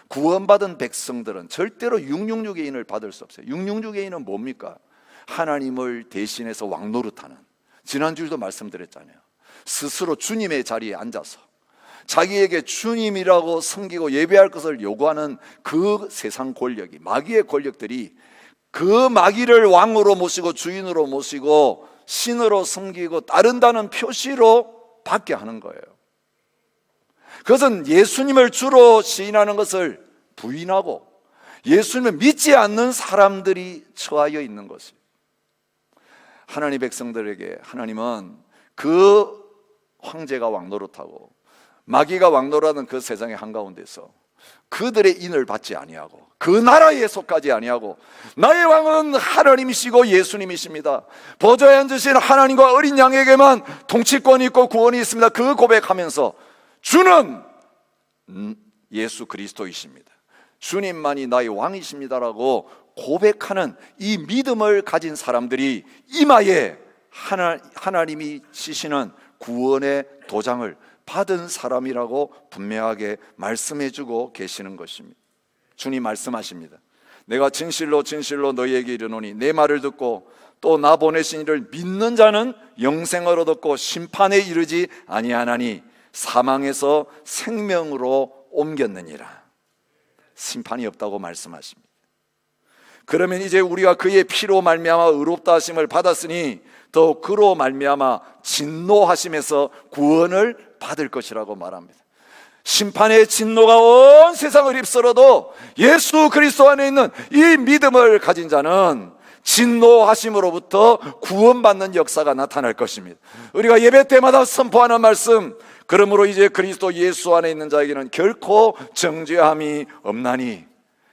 구원받은 백성들은 절대로 666의 인을 받을 수 없어요. 666의 인은 뭡니까? 하나님을 대신해서 왕노릇하는, 지난주에도 말씀드렸잖아요. 스스로 주님의 자리에 앉아서 자기에게 주님이라고 섬기고 예배할 것을 요구하는 그 세상 권력이, 마귀의 권력들이 그 마귀를 왕으로 모시고 주인으로 모시고 신으로 섬기고 따른다는 표시로 받게 하는 거예요. 그것은 예수님을 주로 시인하는 것을 부인하고 예수님을 믿지 않는 사람들이 처하여 있는 것이에요. 하나님 백성들에게 하나님은 그 황제가 왕노릇하고 마귀가 왕노릇하는 그 세상의 한가운데서 그들의 인을 받지 아니하고 그 나라에 속하지 아니하고 나의 왕은 하나님이시고 예수님이십니다. 보좌에 앉으신 하나님과 어린 양에게만 통치권이 있고 구원이 있습니다. 그 고백하면서 주는 예수 그리스도이십니다. 주님만이 나의 왕이십니다라고 고백하는 이 믿음을 가진 사람들이 이마에 하나님이 치시는 구원의 도장을 받은 사람이라고 분명하게 말씀해주고 계시는 것입니다. 주님 말씀하십니다. 내가 진실로 진실로 너희에게 이르노니 내 말을 듣고 또 나 보내신 이를 믿는 자는 영생을 얻었고 심판에 이르지 아니하나니 사망에서 생명으로 옮겼느니라. 심판이 없다고 말씀하십니다. 그러면 이제 우리가 그의 피로 말미암아 의롭다 하심을 받았으니 더 그로 말미암아 진노하심에서 구원을 받을 것이라고 말합니다. 심판의 진노가 온 세상을 휩쓸어도 예수 그리스도 안에 있는 이 믿음을 가진 자는 진노하심으로부터 구원받는 역사가 나타날 것입니다. 우리가 예배 때마다 선포하는 말씀, 그러므로 이제 그리스도 예수 안에 있는 자에게는 결코 정죄함이 없나니.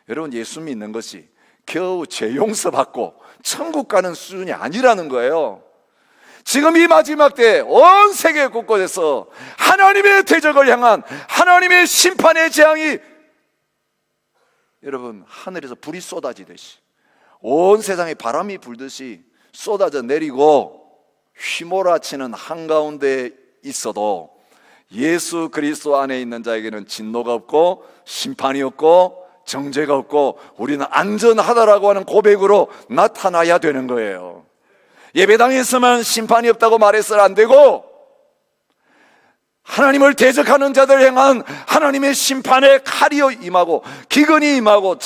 여러분, 예수 믿는 것이 겨우 죄 용서받고 천국 가는 수준이 아니라는 거예요. 지금 이 마지막 때 온 세계 곳곳에서 하나님의 대적을 향한 하나님의 심판의 재앙이, 여러분, 하늘에서 불이 쏟아지듯이 온 세상에 바람이 불듯이 쏟아져 내리고 휘몰아치는 한가운데 있어도 예수 그리스도 안에 있는 자에게는 진노가 없고 심판이 없고 정죄가 없고 우리는 안전하다라고 하는 고백으로 나타나야 되는 거예요. 예배당에서만 심판이 없다고 말해서는 안 되고, 하나님을 대적하는 자들 향한 하나님의 심판의 칼이 임하고 기근이 임하고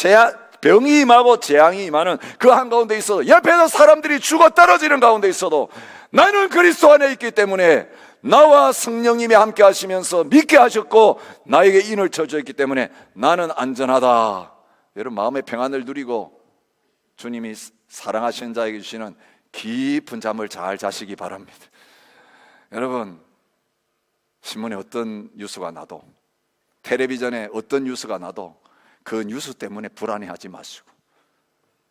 병이 임하고 재앙이 임하는 그 한가운데 있어도, 옆에서 사람들이 죽어 떨어지는 가운데 있어도 나는 그리스도 안에 있기 때문에 나와 성령님이 함께 하시면서 믿게 하셨고 나에게 인을 쳐주셨기 때문에 나는 안전하다. 여러분, 마음의 평안을 누리고 주님이 사랑하시는 자에게 주시는 깊은 잠을 잘 자시기 바랍니다. 여러분, 신문에 어떤 뉴스가 나도, 텔레비전에 어떤 뉴스가 나도 그 뉴스 때문에 불안해하지 마시고,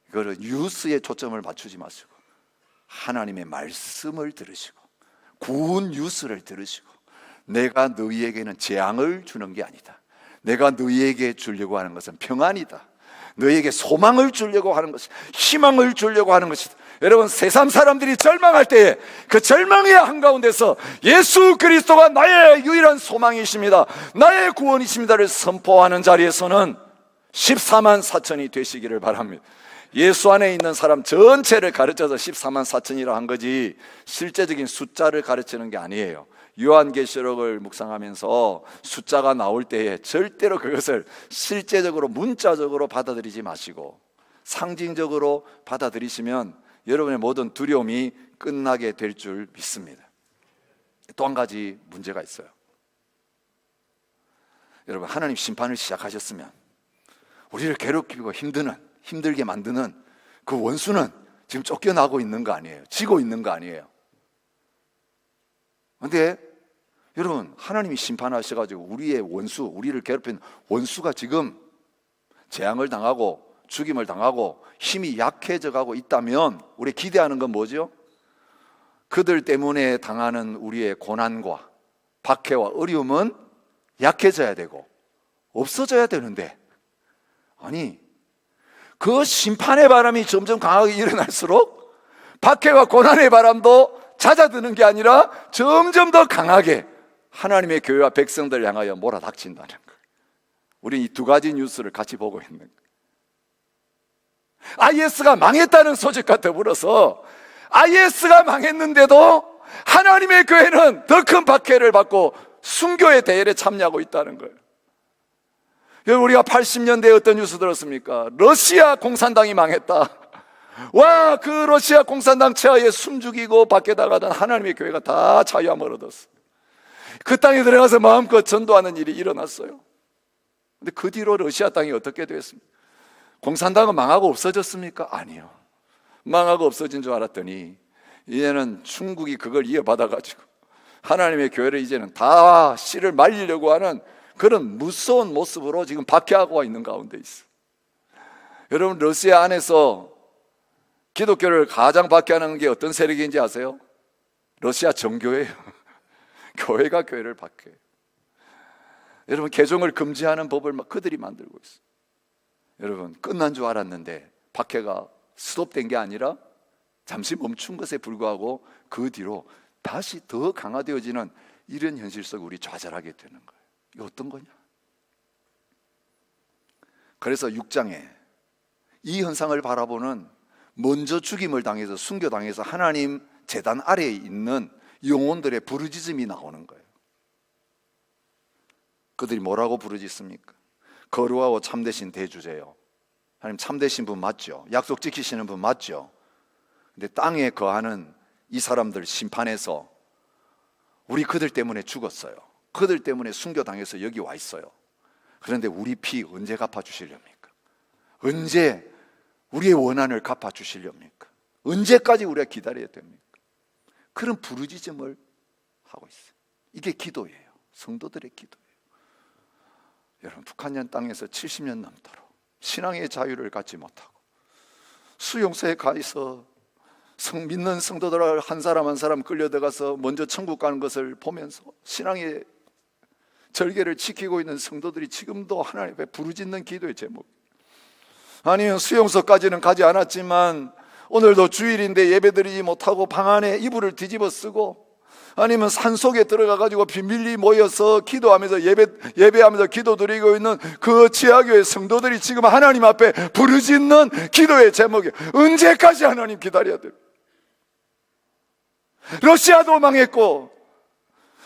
그거를 뉴스에 초점을 맞추지 마시고 하나님의 말씀을 들으시고 구운 뉴스를 들으시고, 내가 너희에게는 재앙을 주는 게 아니다, 내가 너희에게 주려고 하는 것은 평안이다, 너희에게 소망을 주려고 하는 것이다, 희망을 주려고 하는 것이다. 여러분, 세상 사람들이 절망할 때에 그 절망의 한가운데서 예수 그리스도가 나의 유일한 소망이십니다, 나의 구원이십니다를 선포하는 자리에서는 14만 4천이 되시기를 바랍니다. 예수 안에 있는 사람 전체를 가르쳐서 14만 4천이라 한 거지 실제적인 숫자를 가르치는 게 아니에요. 요한계시록을 묵상하면서 숫자가 나올 때에 절대로 그것을 실제적으로 문자적으로 받아들이지 마시고 상징적으로 받아들이시면 여러분의 모든 두려움이 끝나게 될 줄 믿습니다. 또 한 가지 문제가 있어요. 여러분, 하나님 심판을 시작하셨으면 우리를 괴롭히고 힘들게 만드는 그 원수는 지금 쫓겨나고 있는 거 아니에요? 지고 있는 거 아니에요? 그런데 여러분, 하나님이 심판하셔가지고 우리의 원수, 우리를 괴롭히는 원수가 지금 재앙을 당하고 죽임을 당하고 힘이 약해져 가고 있다면 우리 기대하는 건 뭐죠? 그들 때문에 당하는 우리의 고난과 박해와 어려움은 약해져야 되고 없어져야 되는데, 아니, 그 심판의 바람이 점점 강하게 일어날수록 박해와 고난의 바람도 잦아드는 게 아니라 점점 더 강하게 하나님의 교회와 백성들을 향하여 몰아닥친다는 거예요. 우리는 이 두 가지 뉴스를 같이 보고 있는 거예요. IS가 망했다는 소식과 더불어서 IS가 망했는데도 하나님의 교회는 더 큰 박해를 받고 순교의 대회에 참여하고 있다는 거예요. 우리가 80년대에 어떤 뉴스 들었습니까? 러시아 공산당이 망했다. 와, 그 러시아 공산당 체하에 숨죽이고 밖에 나가던 하나님의 교회가 다 자유함을 얻었어. 그 땅에 들어가서 마음껏 전도하는 일이 일어났어요. 근데 그 뒤로 러시아 땅이 어떻게 됐습니까? 공산당은 망하고 없어졌습니까? 아니요. 망하고 없어진 줄 알았더니 이제는 중국이 그걸 이어받아가지고 하나님의 교회를 이제는 다 씨를 말리려고 하는 그런 무서운 모습으로 지금 박해하고 있는 가운데 있어. 여러분, 러시아 안에서 기독교를 가장 박해하는 게 어떤 세력인지 아세요? 러시아 정교회예요. 교회가 교회를 박해해요. 여러분, 개종을 금지하는 법을 그들이 만들고 있어요. 여러분, 끝난 줄 알았는데 박해가 스톱된 게 아니라 잠시 멈춘 것에 불구하고 그 뒤로 다시 더 강화되어지는 이런 현실 속에 우리 좌절하게 되는 거예요. 이거 어떤 거냐? 그래서 6장에 이 현상을 바라보는 먼저 죽임을 당해서 순교당해서 하나님 제단 아래에 있는 영혼들의 부르짖음이 나오는 거예요. 그들이 뭐라고 부르짖습니까? 거룩하고 참되신 대주제요, 하나님 참되신 분 맞죠? 약속 지키시는 분 맞죠? 근데 땅에 거하는 이 사람들 심판해서 우리 그들 때문에 죽었어요. 그들 때문에 순교당해서 여기 와 있어요. 그런데 우리 피 언제 갚아주시렵니까? 언제 우리의 원한을 갚아주시렵니까? 언제까지 우리가 기다려야 됩니까? 그런 부르짖음을 하고 있어요. 이게 기도예요. 성도들의 기도예요. 여러분, 북한산 땅에서 70년 넘도록 신앙의 자유를 갖지 못하고 수용소에 가 있어 믿는 성도들 한 사람 한 사람 끌려들어가서 먼저 천국 가는 것을 보면서 신앙의 절개를 지키고 있는 성도들이 지금도 하나님 앞에 부르짖는 기도의 제목. 아니면 수용소까지는 가지 않았지만 오늘도 주일인데 예배드리지 못하고 방 안에 이불을 뒤집어 쓰고, 아니면 산속에 들어가가지고 비밀리 모여서 기도하면서 예배하면서 기도드리고 있는 그 지하교회 성도들이 지금 하나님 앞에 부르짖는 기도의 제목이 언제까지 하나님 기다려야 돼요? 러시아도 망했고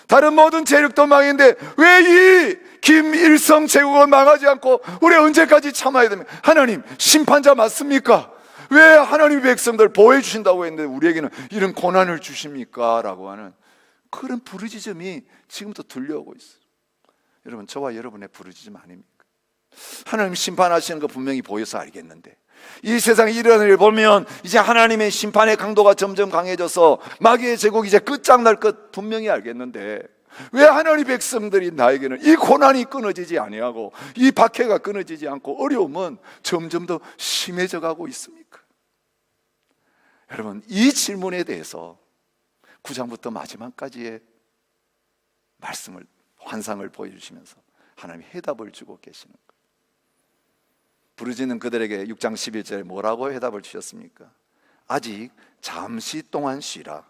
다른 모든 세력도 망했는데 왜 이 김일성 제국은 망하지 않고 우리 언제까지 참아야 됩니까? 하나님 심판자 맞습니까? 왜 하나님의 백성들 보호해 주신다고 했는데 우리에게는 이런 고난을 주십니까? 라고 하는 그런 부르짖음이 지금도 들려오고 있어요. 여러분, 저와 여러분의 부르짖음 아닙니까? 하나님 심판하시는 거 분명히 보여서 알겠는데 이 세상에 일어나는 일 보면 이제 하나님의 심판의 강도가 점점 강해져서 마귀의 제국이 이제 끝장날 것 분명히 알겠는데 왜 하나님 백성들이 나에게는 이 고난이 끊어지지 아니하고 이 박해가 끊어지지 않고 어려움은 점점 더 심해져 가고 있습니까? 여러분, 이 질문에 대해서 9장부터 마지막까지의 말씀을, 환상을 보여주시면서 하나님이 해답을 주고 계시는 거예요. 부르짖는 그들에게 6장 11절에 뭐라고 해답을 주셨습니까? 아직 잠시 동안 쉬라.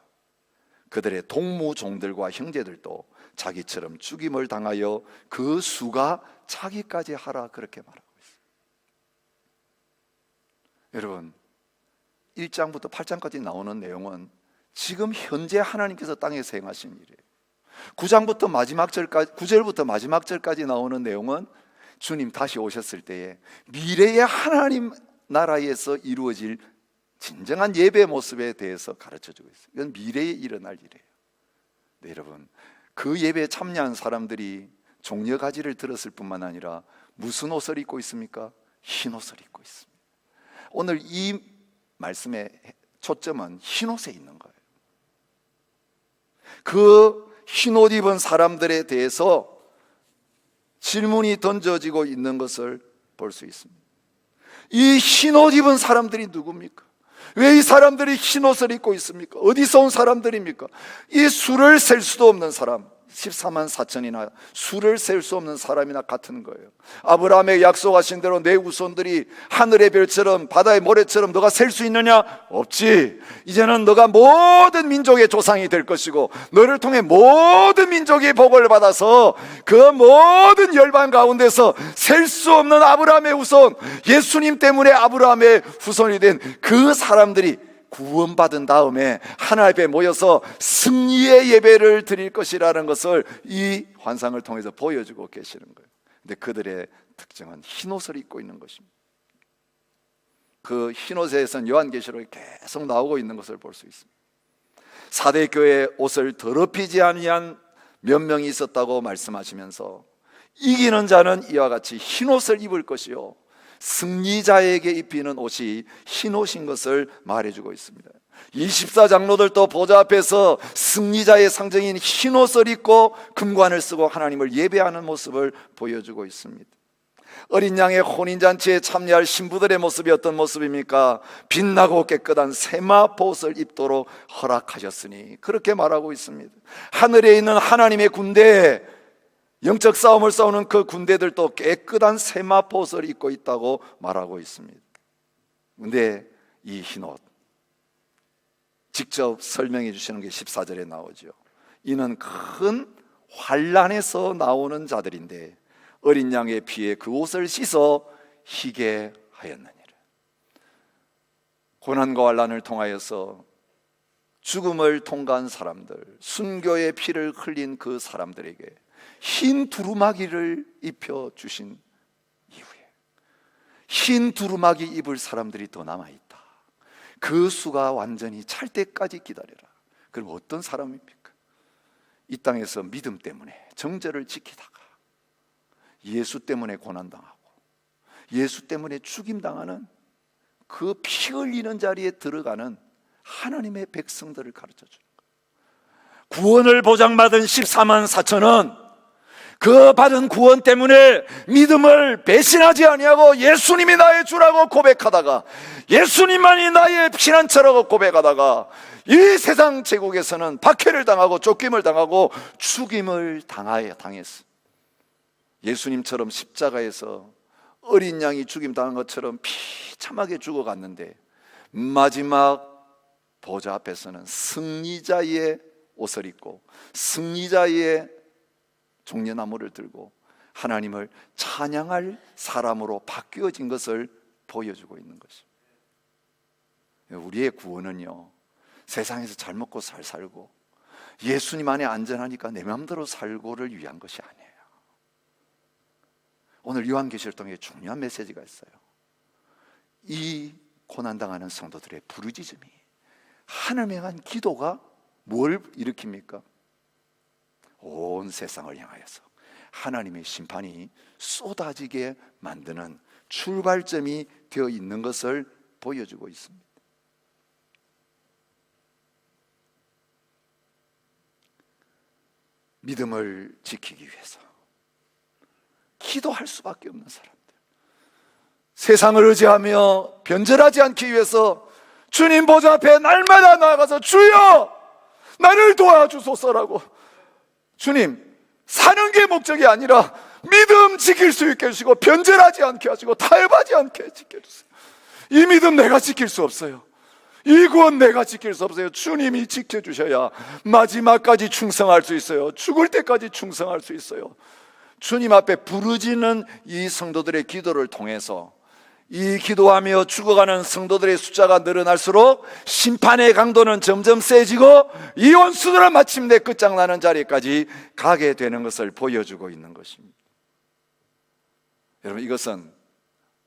그들의 동무종들과 형제들도 자기처럼 죽임을 당하여 그 수가 차기까지 하라, 그렇게 말하고 있어요. 여러분, 1장부터 8장까지 나오는 내용은 지금 현재 하나님께서 땅에서 행하신 일이에요. 9장부터 마지막 절까지, 9절부터 마지막 절까지 나오는 내용은 주님 다시 오셨을 때에 미래의 하나님 나라에서 이루어질 진정한 예배 모습에 대해서 가르쳐주고 있어요. 이건 미래에 일어날 일이에요. 네, 여러분, 그 예배에 참여한 사람들이 종려가지를 들었을 뿐만 아니라 무슨 옷을 입고 있습니까? 흰 옷을 입고 있습니다. 오늘 이 말씀의 초점은 흰 옷에 있는 거예요. 그 흰 옷 입은 사람들에 대해서 질문이 던져지고 있는 것을 볼 수 있습니다. 이 흰 옷 입은 사람들이 누굽니까? 왜 이 사람들이 흰 옷을 입고 있습니까? 어디서 온 사람들입니까? 이 수를 셀 수도 없는 사람, 14만 4천이나 수를 셀 수 없는 사람이나 같은 거예요. 아브라함에게 약속하신 대로 내 후손들이 하늘의 별처럼 바다의 모래처럼 너가 셀 수 있느냐? 없지. 이제는 너가 모든 민족의 조상이 될 것이고 너를 통해 모든 민족이 복을 받아서 그 모든 열방 가운데서 셀 수 없는 아브라함의 후손, 예수님 때문에 아브라함의 후손이 된 그 사람들이 구원받은 다음에 하나님 앞에 모여서 승리의 예배를 드릴 것이라는 것을 이 환상을 통해서 보여주고 계시는 거예요. 근데 그들의 특징은 흰옷을 입고 있는 것입니다. 그 흰옷에선 요한계시록이 계속 나오고 있는 것을 볼 수 있습니다. 4대 교회의 옷을 더럽히지 아니한 몇 명이 있었다고 말씀하시면서 이기는 자는 이와 같이 흰옷을 입을 것이요 승리자에게 입히는 옷이 흰옷인 것을 말해주고 있습니다. 24장로들도 보좌 앞에서 승리자의 상징인 흰옷을 입고 금관을 쓰고 하나님을 예배하는 모습을 보여주고 있습니다. 어린 양의 혼인잔치에 참여할 신부들의 모습이 어떤 모습입니까? 빛나고 깨끗한 세마포옷을 입도록 허락하셨으니, 그렇게 말하고 있습니다. 하늘에 있는 하나님의 군대에 영적 싸움을 싸우는 그 군대들도 깨끗한 세마포옷을 입고 있다고 말하고 있습니다. 그런데 이 흰옷 직접 설명해 주시는 게 14절에 나오죠. 이는 큰 환난에서 나오는 자들인데 어린 양의 피에 그 옷을 씻어 희게 하였느니라. 고난과 환난을 통하여서 죽음을 통과한 사람들, 순교의 피를 흘린 그 사람들에게 흰 두루마기를 입혀주신 이후에 흰 두루마기 입을 사람들이 더 남아있다. 그 수가 완전히 찰 때까지 기다려라. 그럼 어떤 사람입니까? 이 땅에서 믿음 때문에 정죄를 지키다가 예수 때문에 고난당하고 예수 때문에 죽임당하는 그 피 흘리는 자리에 들어가는 하나님의 백성들을 가르쳐주는 거예요. 구원을 보장받은 14만 4천은 그 받은 구원 때문에 믿음을 배신하지 아니하고 예수님이 나의 주라고 고백하다가, 예수님만이 나의 피난처라고 고백하다가 이 세상 제국에서는 박해를 당하고 쫓김을 당하고 죽임을 당했어. 예수님처럼 십자가에서 어린 양이 죽임당한 것처럼 비참하게 죽어갔는데 마지막 보좌 앞에서는 승리자의 옷을 입고 승리자의 종려나무를 들고 하나님을 찬양할 사람으로 바뀌어진 것을 보여주고 있는 것입니다. 우리의 구원은요, 세상에서 잘 먹고 잘 살고 예수님 안에 안전하니까 내 마음대로 살고를 위한 것이 아니에요. 오늘 요한계시를 통해 중요한 메시지가 있어요. 이 고난당하는 성도들의 부르짖음이, 하나님을 향한 기도가 뭘 일으킵니까? 온 세상을 향하여서 하나님의 심판이 쏟아지게 만드는 출발점이 되어 있는 것을 보여주고 있습니다. 믿음을 지키기 위해서 기도할 수밖에 없는 사람들, 세상을 의지하며 변절하지 않기 위해서 주님 보좌 앞에 날마다 나아가서 주여 나를 도와주소서라고, 주님 사는 게 목적이 아니라 믿음 지킬 수 있게 해주시고 변절하지 않게 하시고 타협하지 않게 지켜주세요. 이 믿음 내가 지킬 수 없어요. 이 구원 내가 지킬 수 없어요. 주님이 지켜주셔야 마지막까지 충성할 수 있어요. 죽을 때까지 충성할 수 있어요. 주님 앞에 부르짖는 이 성도들의 기도를 통해서 이 기도하며 죽어가는 성도들의 숫자가 늘어날수록 심판의 강도는 점점 세지고 이 원수들은 마침내 끝장나는 자리까지 가게 되는 것을 보여주고 있는 것입니다. 여러분, 이것은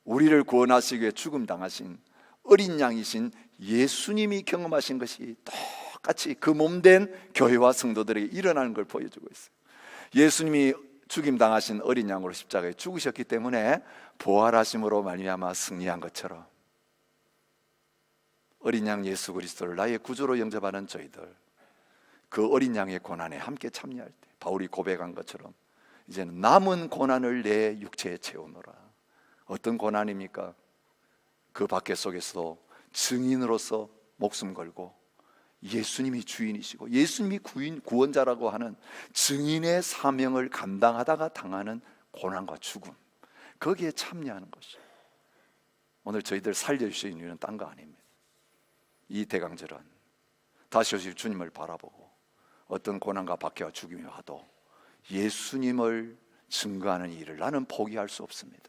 우리를 구원하시기 위해 죽음당하신 어린 양이신 예수님이 경험하신 것이 똑같이 그 몸된 교회와 성도들에게 일어나는 걸 보여주고 있어요. 예수님이 죽임당하신 어린 양으로 십자가에 죽으셨기 때문에 부활하심으로 말미암아 승리한 것처럼 어린 양 예수 그리스도를 나의 구주로 영접하는 저희들, 그 어린 양의 고난에 함께 참여할 때 바울이 고백한 것처럼 이제는 남은 고난을 내 육체에 채우노라. 어떤 고난입니까? 그 밖에 속에서도 증인으로서 목숨 걸고 예수님이 주인이시고 예수님이 구원자라고 하는 증인의 사명을 감당하다가 당하는 고난과 죽음, 거기에 참여하는 것이죠. 오늘 저희들 살려주신 이유는 딴 거 아닙니다. 이 대강절은 다시 오실 주님을 바라보고 어떤 고난과 박해와 죽임이 와도 예수님을 증거하는 일을 나는 포기할 수 없습니다.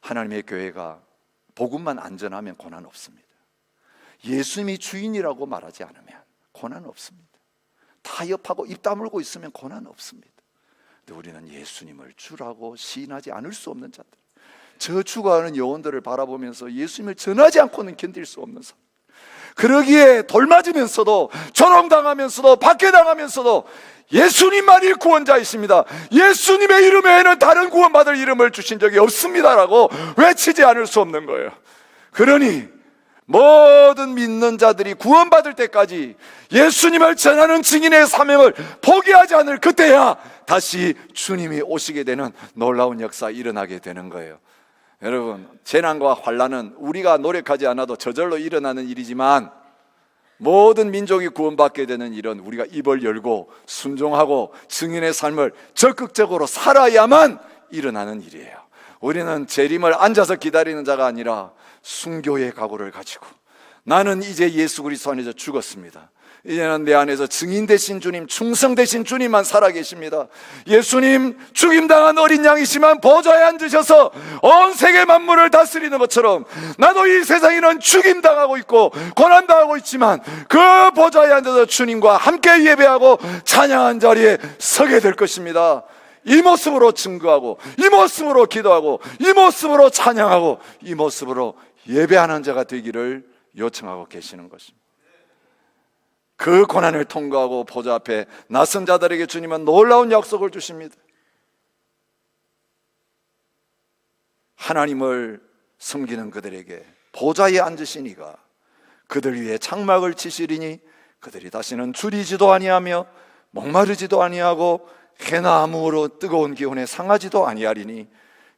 하나님의 교회가 복음만 안전하면 고난 없습니다. 예수님이 주인이라고 말하지 않으면 고난 없습니다. 타협하고 입 다물고 있으면 고난 없습니다. 근데 우리는 예수님을 주라고 시인하지 않을 수 없는 자들, 저 죽어가는 영혼들을 바라보면서 예수님을 전하지 않고는 견딜 수 없는 사람, 그러기에 돌맞으면서도 조롱당하면서도 박해당하면서도 예수님만이 구원자이십니다, 예수님의 이름에는 다른 구원받을 이름을 주신 적이 없습니다라고 외치지 않을 수 없는 거예요. 그러니 모든 믿는 자들이 구원받을 때까지 예수님을 전하는 증인의 사명을 포기하지 않을 그때야 다시 주님이 오시게 되는 놀라운 역사 일어나게 되는 거예요. 여러분, 재난과 환난은 우리가 노력하지 않아도 저절로 일어나는 일이지만 모든 민족이 구원받게 되는 일은 우리가 입을 열고 순종하고 증인의 삶을 적극적으로 살아야만 일어나는 일이에요. 우리는 재림을 앉아서 기다리는 자가 아니라 순교의 각오를 가지고 나는 이제 예수 그리스도 안에서 죽었습니다. 이제는 내 안에서 증인 되신 주님, 충성 되신 주님만 살아계십니다. 예수님 죽임당한 어린 양이시만 보좌에 앉으셔서 온 세계 만물을 다스리는 것처럼 나도 이 세상에는 죽임당하고 있고 고난당하고 있지만 그 보좌에 앉아서 주님과 함께 예배하고 찬양한 자리에 서게 될 것입니다. 이 모습으로 증거하고, 이 모습으로 기도하고, 이 모습으로 찬양하고, 이 모습으로 예배하는 자가 되기를 요청하고 계시는 것입니다. 그 고난을 통과하고 보좌 앞에 나선 자들에게 주님은 놀라운 약속을 주십니다. 하나님을 섬기는 그들에게 보좌에 앉으시니가 그들 위에 장막을 치시리니 그들이 다시는 줄이지도 아니하며 목마르지도 아니하고 해나 아무로 뜨거운 기온에 상하지도 아니하리니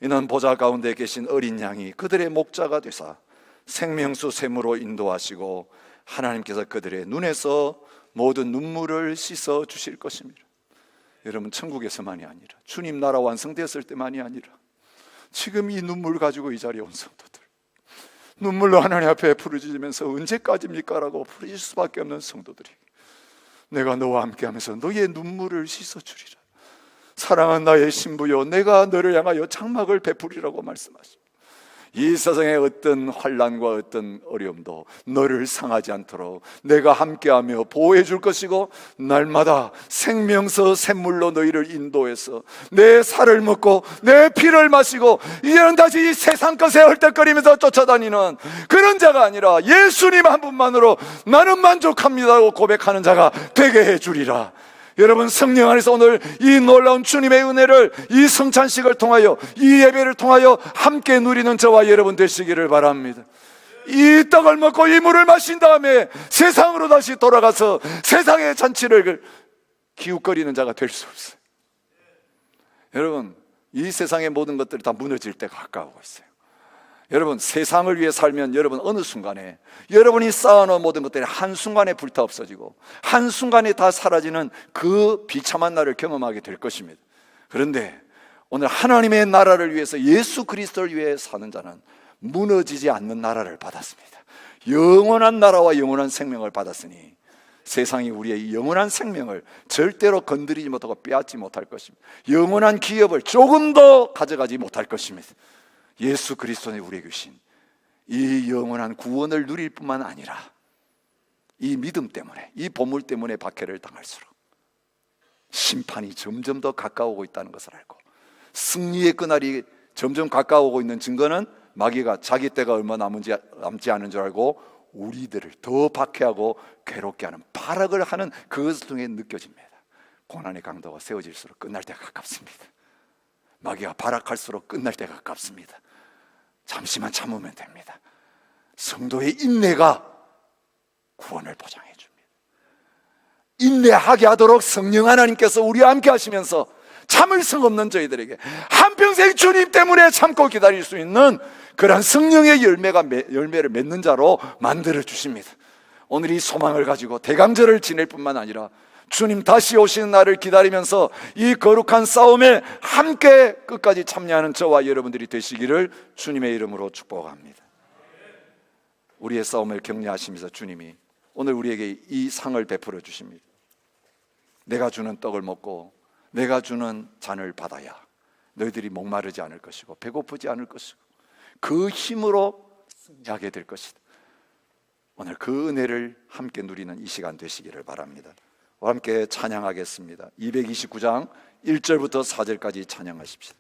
이는 보좌 가운데 계신 어린 양이 그들의 목자가 되사 생명수 샘으로 인도하시고 하나님께서 그들의 눈에서 모든 눈물을 씻어 주실 것입니다. 여러분, 천국에서만이 아니라 주님 나라 완성되었을 때만이 아니라 지금 이 눈물 가지고 이 자리에 온 성도들, 눈물로 하나님 앞에 부르짖으면서 언제까지입니까? 라고 부르짖을 수밖에 없는 성도들이 내가 너와 함께하면서 너의 눈물을 씻어주리라. 사랑한 나의 신부여, 내가 너를 향하여 장막을 베풀이라고 말씀하십니다. 이 세상의 어떤 환난과 어떤 어려움도 너를 상하지 않도록 내가 함께하며 보호해 줄 것이고, 날마다 생명서 샘물로 너희를 인도해서 내 살을 먹고 내 피를 마시고 이제는 다시 이 세상 것에 헐떡거리면서 쫓아다니는 그런 자가 아니라 예수님 한 분만으로 나는 만족합니다고 고백하는 자가 되게 해 주리라. 여러분, 성령 안에서 오늘 이 놀라운 주님의 은혜를 이 성찬식을 통하여, 이 예배를 통하여 함께 누리는 저와 여러분 되시기를 바랍니다. 이 떡을 먹고 이 물을 마신 다음에 세상으로 다시 돌아가서 세상의 잔치를 기웃거리는 자가 될 수 없어요. 여러분, 이 세상의 모든 것들이 다 무너질 때가 가까우고 있어요. 여러분, 세상을 위해 살면 여러분 어느 순간에 여러분이 쌓아놓은 모든 것들이 한순간에 불타 없어지고 한순간에 다 사라지는 그 비참한 날을 경험하게 될 것입니다. 그런데 오늘 하나님의 나라를 위해서, 예수 그리스도를 위해 사는 자는 무너지지 않는 나라를 받았습니다. 영원한 나라와 영원한 생명을 받았으니 세상이 우리의 영원한 생명을 절대로 건드리지 못하고 빼앗지 못할 것입니다. 영원한 기업을 조금도 가져가지 못할 것입니다. 예수 그리스도는 우리에게 주신 이 영원한 구원을 누릴 뿐만 아니라 이 믿음 때문에, 이 보물 때문에 박해를 당할수록 심판이 점점 더 가까워오고 있다는 것을 알고, 승리의 그날이 점점 가까워오고 있는 증거는 마귀가 자기 때가 얼마 남지 않은 줄 알고 우리들을 더 박해하고 괴롭게 하는 발악을 하는 그것을 통해 느껴집니다. 고난의 강도가 세워질수록 끝날 때가 가깝습니다. 마귀가 발악할수록 끝날 때가 가깝습니다. 잠시만 참으면 됩니다. 성도의 인내가 구원을 보장해 줍니다. 인내하게 하도록 성령 하나님께서 우리와 함께 하시면서 참을성 없는 저희들에게 한평생 주님 때문에 참고 기다릴 수 있는 그러한 성령의 열매를 맺는 자로 만들어 주십니다. 오늘 이 소망을 가지고 대강절을 지낼 뿐만 아니라 주님 다시 오시는 날을 기다리면서 이 거룩한 싸움에 함께 끝까지 참여하는 저와 여러분들이 되시기를 주님의 이름으로 축복합니다. 우리의 싸움을 격려하시면서 주님이 오늘 우리에게 이 상을 베풀어 주십니다. 내가 주는 떡을 먹고 내가 주는 잔을 받아야 너희들이 목마르지 않을 것이고 배고프지 않을 것이고 그 힘으로 승리하게 될 것이다. 오늘 그 은혜를 함께 누리는 이 시간 되시기를 바랍니다. 함께 찬양하겠습니다. 229장 1절부터 4절까지 찬양하십시다.